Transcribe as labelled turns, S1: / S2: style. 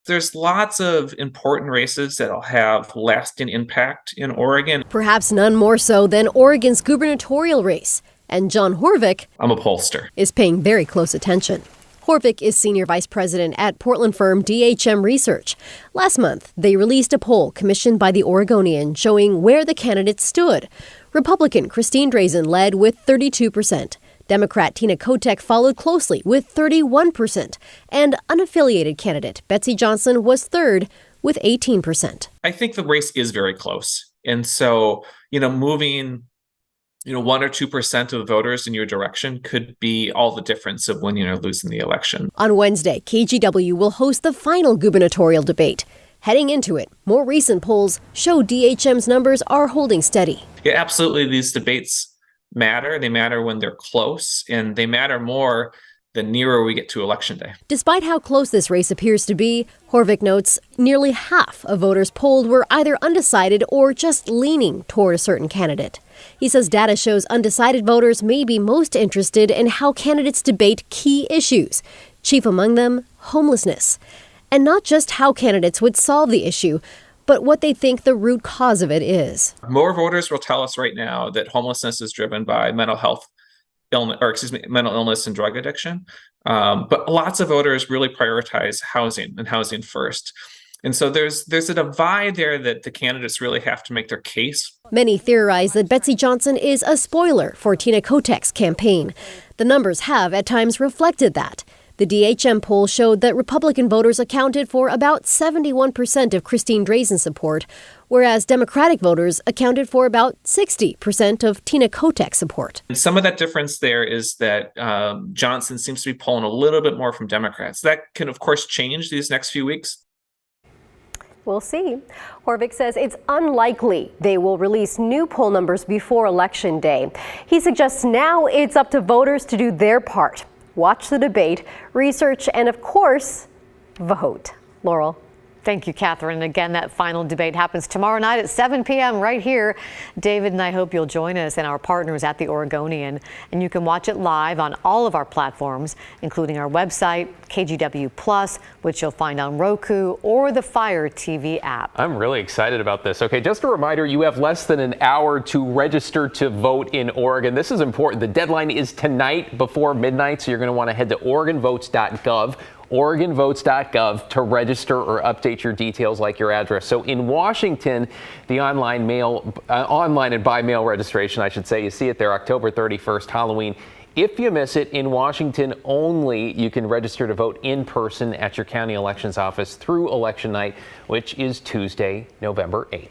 S1: there's lots of important races that'll have lasting impact in Oregon.
S2: Perhaps none more so than Oregon's gubernatorial race. And John Horvick,
S1: I'm a pollster,
S2: is paying very close attention. Horvick is senior vice president at Portland firm DHM Research. Last month, they released a poll commissioned by the Oregonian showing where the candidates stood. Republican Christine Drazan led with 32%. Democrat Tina Kotek followed closely with 31%. And unaffiliated candidate Betsy Johnson was third with 18%.
S1: I think the race is very close. And so, moving 1 or 2% of voters in your direction could be all the difference of winning or losing the election.
S2: On Wednesday, KGW will host the final gubernatorial debate. Heading into it, more recent polls show DHM's numbers are holding steady.
S1: Yeah, absolutely. These debates matter. They matter when they're close, and they matter more the nearer we get to Election Day.
S2: Despite how close this race appears to be, Horvick notes nearly half of voters polled were either undecided or just leaning toward a certain candidate. He says data shows undecided voters may be most interested in how candidates debate key issues, chief among them, homelessness. And not just how candidates would solve the issue, but what they think the root cause of it is.
S1: More voters will tell us right now that homelessness is driven by mental illness and drug addiction. But lots of voters really prioritize housing and housing first. And so there's a divide there that the candidates really have to make their case.
S2: Many theorize that Betsy Johnson is a spoiler for Tina Kotek's campaign. The numbers have at times reflected that. The DHM poll showed that Republican voters accounted for about 71% of Christine Drazan's support, whereas Democratic voters accounted for about 60% of Tina Kotek's support.
S1: And some of that difference there is that Johnson seems to be pulling a little bit more from Democrats. That can, of course, change these next few weeks.
S3: We'll see. Horvick says it's unlikely they will release new poll numbers before Election Day. He suggests now it's up to voters to do their part. Watch the debate, research, and of course, vote. Laurel.
S4: Thank you, Catherine. Again, that final debate happens tomorrow night at 7 p.m. right here. David and I hope you'll join us and our partners at the Oregonian. And you can watch it live on all of our platforms, including our website, KGW Plus, which you'll find on Roku or the Fire TV app.
S5: I'm really excited about this. Okay, just a reminder, you have less than an hour to register to vote in Oregon. This is important. The deadline is tonight before midnight, so you're going to want to head to OregonVotes.gov. OregonVotes.gov to register or update your details like your address. So in Washington, the online and by mail registration, I should say, you see it there, October 31st, Halloween. If you miss it, in Washington only, you can register to vote in person at your county elections office through election night, which is Tuesday, November 8th.